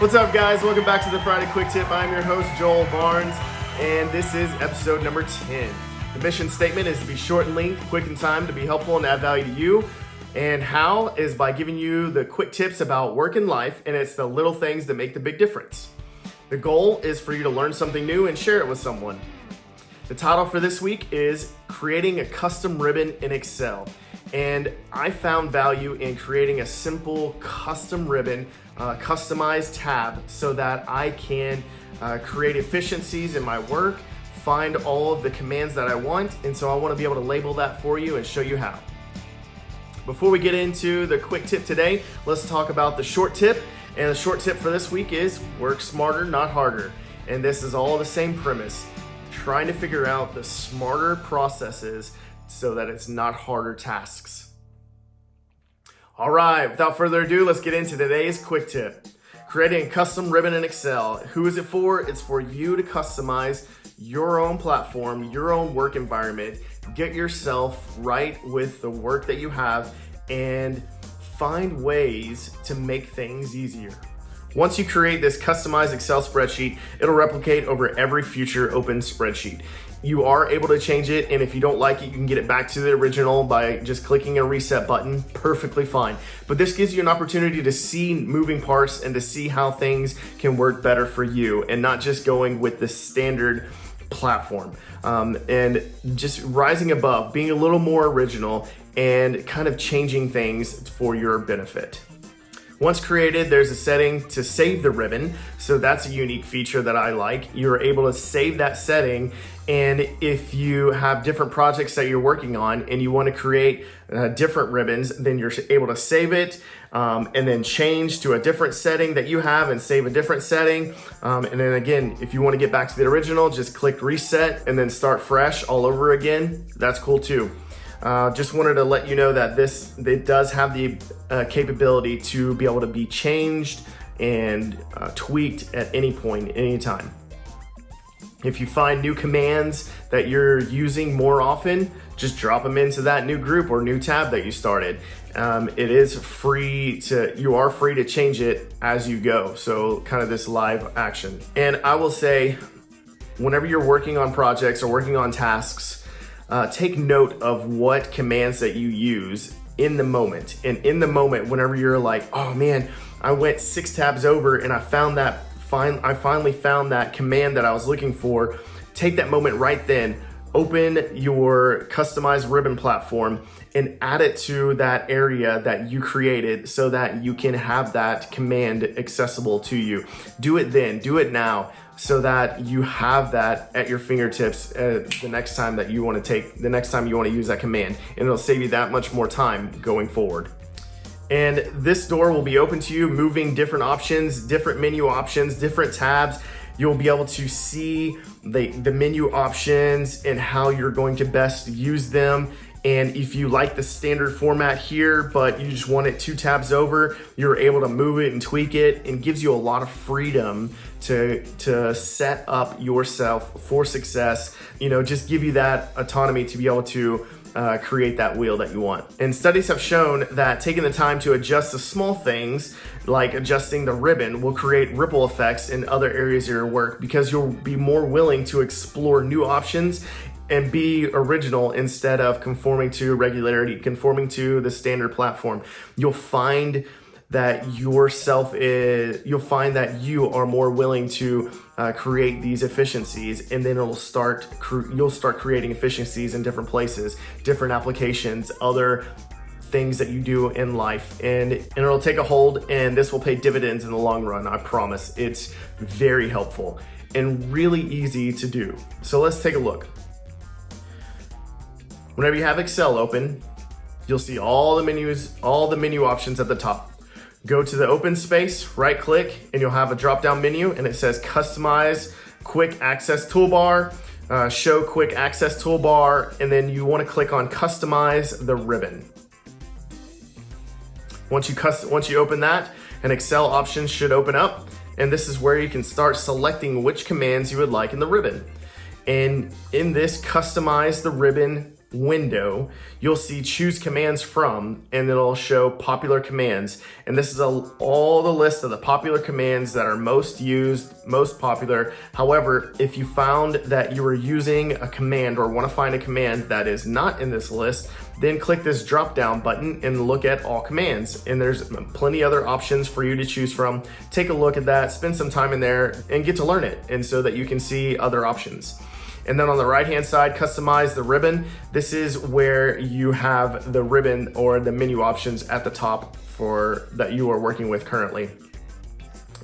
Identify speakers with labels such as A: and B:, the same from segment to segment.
A: What's up, guys? Welcome back to the Friday Quick Tip. I'm your host, Joel Barnes, and this is episode number 10. The mission statement is to be short and lean, quick in time, to be helpful and add value to you. And how is by giving you the quick tips about work and life, and it's the little things that make the big difference. The goal is for you to learn something new and share it with someone. The title for this week is Creating a Custom Ribbon in Excel. And I found value in creating a simple custom ribbon, customized tab so that I can create efficiencies in my work, find all of the commands that I want, and so I want to be able to label that for you and show you how. Before we get into the quick tip today, let's talk about the short tip. And the short tip for this week is work smarter, not harder. And this is all the same premise, trying to figure out the smarter processes so that it's not harder tasks. All right, without further ado, let's get into today's quick tip. Creating a custom ribbon in Excel. Who is it for? It's for you to customize your own platform, your own work environment, get yourself right with the work that you have, and find ways to make things easier. Once you create this customized Excel spreadsheet, it'll replicate over every future open spreadsheet. You are able to change it, and if you don't like it, you can get it back to the original by just clicking a reset button. Perfectly fine. But this gives you an opportunity to see moving parts and to see how things can work better for you, and not just going with the standard platform. And just rising above, being a little more original, and kind of changing things for your benefit. Once created, there's a setting to save the ribbon. So that's a unique feature that I like. You're able to save that setting. And if you have different projects that you're working on and you want to create different ribbons, then you're able to save it and then change to a different setting that you have and save a different setting. And then again, if you want to get back to the original, just click reset and then start fresh all over again. That's cool too. Just wanted to let you know that it does have the capability to be able to be changed and tweaked at any point, any time. If you find new commands that you're using more often, just drop them into that new group or new tab that you started. It is free you are free to change it as you go. So kind of this live action. And I will say, whenever you're working on projects or working on tasks, take note of what commands that you use in the moment. And in the moment, whenever you're like, oh man, I went 6 tabs over and I finally found that command that I was looking for, take that moment right then, open your customized ribbon platform and add it to that area that you created so that you can have that command accessible to you. Do it then, do it now, so that you have that at your fingertips the next time you want to use that command, and it'll save you that much more time going forward. And this door will be open to you, moving different options, different menu options, different tabs. You'll be able to see the menu options and how you're going to best use them. And if you like the standard format here, but you just want it 2 tabs over, you're able to move it and tweak it, and gives you a lot of freedom to set up yourself for success. Just give you that autonomy to be able to create that wheel that you want. And studies have shown that taking the time to adjust the small things, like adjusting the ribbon, will create ripple effects in other areas of your work, because you'll be more willing to explore new options and be original instead of conforming to regularity, conforming to the standard platform. You'll find that you are more willing to create these efficiencies, and then you'll start creating efficiencies in different places, different applications, other things that you do in life, and it'll take a hold, and this will pay dividends in the long run. I promise. It's very helpful and really easy to do. So let's take a look. Whenever you have Excel open, you'll see all the menu options at the top. Go to the open space, right click, and you'll have a drop down menu, and it says Customize Quick Access Toolbar, Show Quick Access Toolbar, and then you want to click on Customize the Ribbon. Once you open that, an Excel option should open up, and this is where you can start selecting which commands you would like in the ribbon. And in this Customize the Ribbon window, you'll see choose commands from, and it'll show popular commands. And this is all the list of the popular commands that are most used, most popular. However, if you found that you were using a command or want to find a command that is not in this list, then click this drop down button and look at all commands. And there's plenty other options for you to choose from. Take a look at that, spend some time in there and get to learn it, and so that you can see other options. And then on the right hand side, customize the ribbon. This is where you have the ribbon or the menu options at the top for that you are working with currently.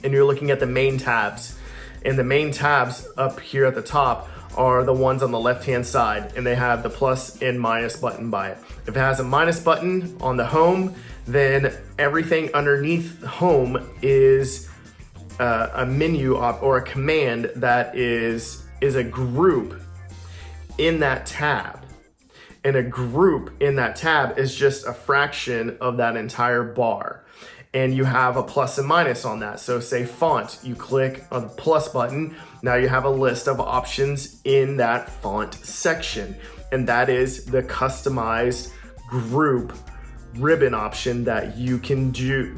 A: And you're looking at the main tabs. And the main tabs up here at the top are the ones on the left hand side, and they have the plus and minus button by it. If it has a minus button on the home, then everything underneath home is a menu or a command that is a group in that tab. And a group in that tab is just a fraction of that entire bar. And you have a plus and minus on that. So say font, you click on the plus button. Now you have a list of options in that font section. And that is the customized group ribbon option that you can do.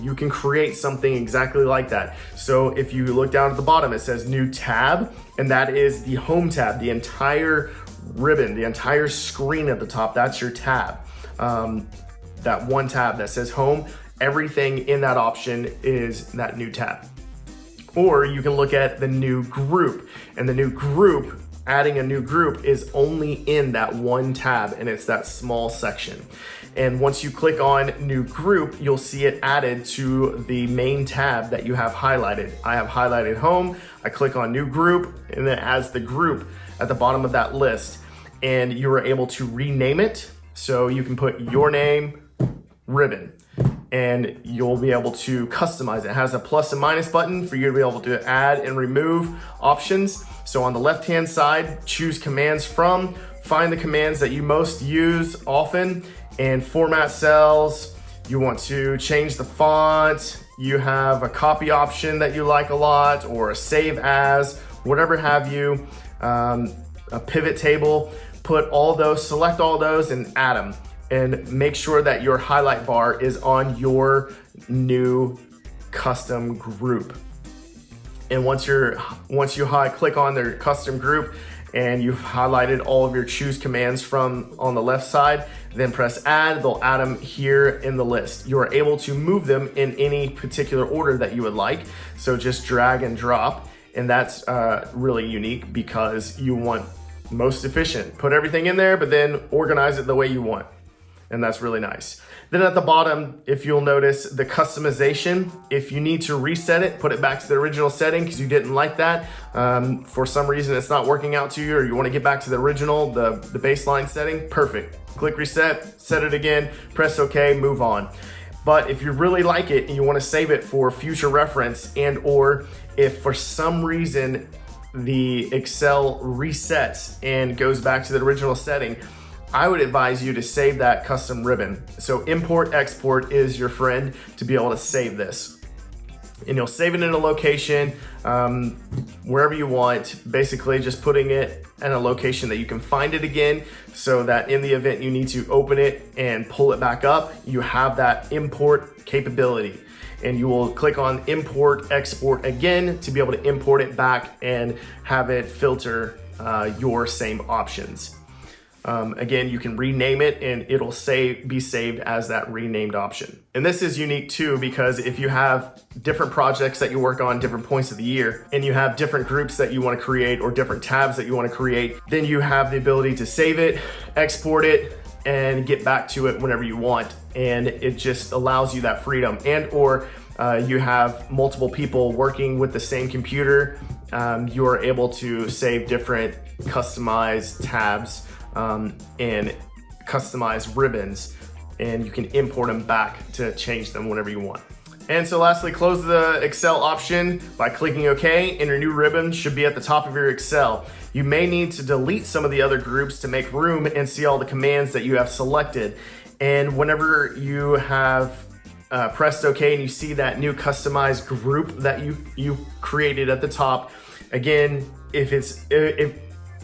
A: You can create something exactly like that. So if you look down at the bottom, it says new tab, and that is the home tab, the entire ribbon, the entire screen at the top. That's your tab. That one tab that says home, everything in that option is that new tab. Or you can look at the new group, and the new group, adding a new group is only in that one tab, and it's that small section. And once you click on new group, you'll see it added to the main tab that you have highlighted. I have highlighted home, I click on new group, and it adds the group at the bottom of that list. And you are able to rename it. So you can put your name, ribbon, and you'll be able to customize it. It has a plus and minus button for you to be able to add and remove options. So on the left-hand side, choose commands from, find the commands that you most use often, and format cells. You want to change the font. You have a copy option that you like a lot, or a save as, whatever have you, a pivot table. Put all those, select all those and add them. And make sure that your highlight bar is on your new custom group. And once you click on their custom group and you've highlighted all of your choose commands from on the left side, then press add. They'll add them here in the list. You are able to move them in any particular order that you would like. So just drag and drop. And that's really unique because you want most efficient. Put everything in there, but then organize it the way you want. And that's really nice. Then at the bottom, if you'll notice the customization, if you need to reset it, put it back to the original setting because you didn't like that. For some reason it's not working out to you, or you want to get back to the original, the baseline setting, perfect. Click reset, set it again, press OK, move on. But if you really like it and you want to save it for future reference, and or if for some reason the Excel resets and goes back to the original setting, I would advise you to save that custom ribbon. So import export is your friend to be able to save this. And you'll save it in a location wherever you want, basically just putting it in a location that you can find it again, so that in the event you need to open it and pull it back up, you have that import capability. And you will click on import export again to be able to import it back and have it filter your same options. Again, you can rename it and it'll be saved as that renamed option. And this is unique too, because if you have different projects that you work on different points of the year, and you have different groups that you want to create or different tabs that you want to create, then you have the ability to save it, export it, and get back to it whenever you want. And it just allows you that freedom. And or you have multiple people working with the same computer, you are able to save different customized tabs and customize ribbons, and you can import them back to change them whenever you want. And so lastly, close the Excel option by clicking OK, and your new ribbon should be at the top of your Excel. You may need to delete some of the other groups to make room and see all the commands that you have selected. And whenever you have pressed OK and you see that new customized group that you created at the top, again, if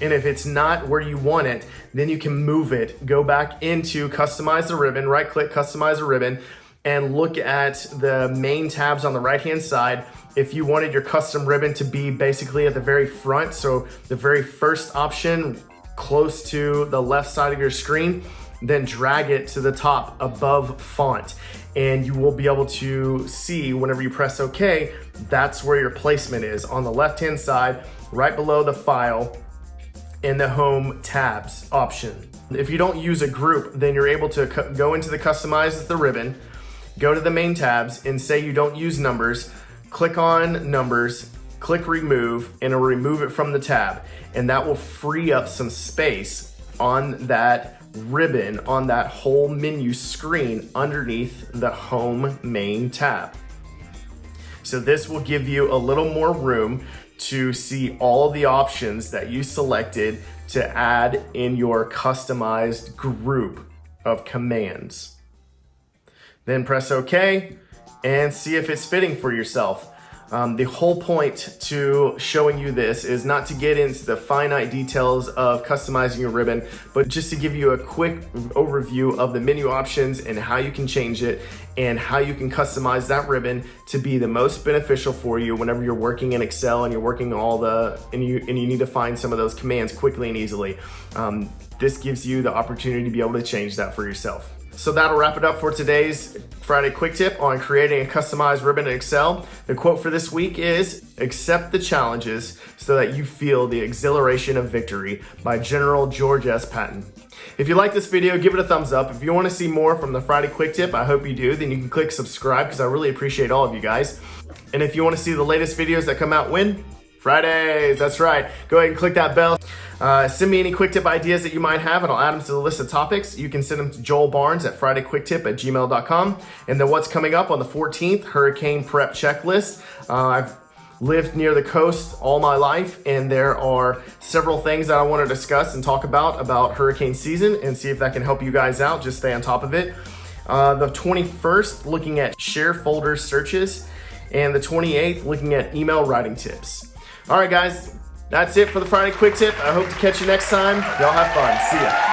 A: And if it's not where you want it, then you can move it. Go back into customize the ribbon, right click, customize the ribbon, and look at the main tabs on the right-hand side. If you wanted your custom ribbon to be basically at the very front, so the very first option close to the left side of your screen, then drag it to the top above font. And you will be able to see whenever you press OK, that's where your placement is on the left-hand side, right below the file in the home tabs option. If you don't use a group, then you're able to go into the customize the ribbon, go to the main tabs and say you don't use numbers, click on numbers, click remove, and it'll remove it from the tab. And that will free up some space on that ribbon on that whole menu screen underneath the home main tab. So this will give you a little more room to see all the options that you selected to add in your customized group of commands. Then press OK and see if it's fitting for yourself. The whole point to showing you this is not to get into the finite details of customizing your ribbon, but just to give you a quick overview of the menu options and how you can change it and how you can customize that ribbon to be the most beneficial for you whenever you're working in Excel and you're working and you need to find some of those commands quickly and easily. This gives you the opportunity to be able to change that for yourself. So that'll wrap it up for today's Friday Quick Tip on creating a customized ribbon in Excel. The quote for this week is, "Accept the challenges so that you feel the exhilaration of victory," by General George S. Patton. If you like this video, give it a thumbs up. If you want to see more from the Friday Quick Tip, I hope you do, then you can click subscribe because I really appreciate all of you guys. And if you want to see the latest videos that come out when? Fridays, that's right. Go ahead and click that bell. Send me any quick tip ideas that you might have and I'll add them to the list of topics. You can send them to Joel Barnes at FridayQuickTip@gmail.com. And then what's coming up on the 14th, hurricane prep checklist. I've lived near the coast all my life and there are several things that I want to discuss and talk about hurricane season and see if that can help you guys out. Just stay on top of it. The 21st, looking at share folder searches, and the 28th, looking at email writing tips. All right, guys, that's it for the Friday Quick Tip. I hope to catch you next time. Y'all have fun. See ya.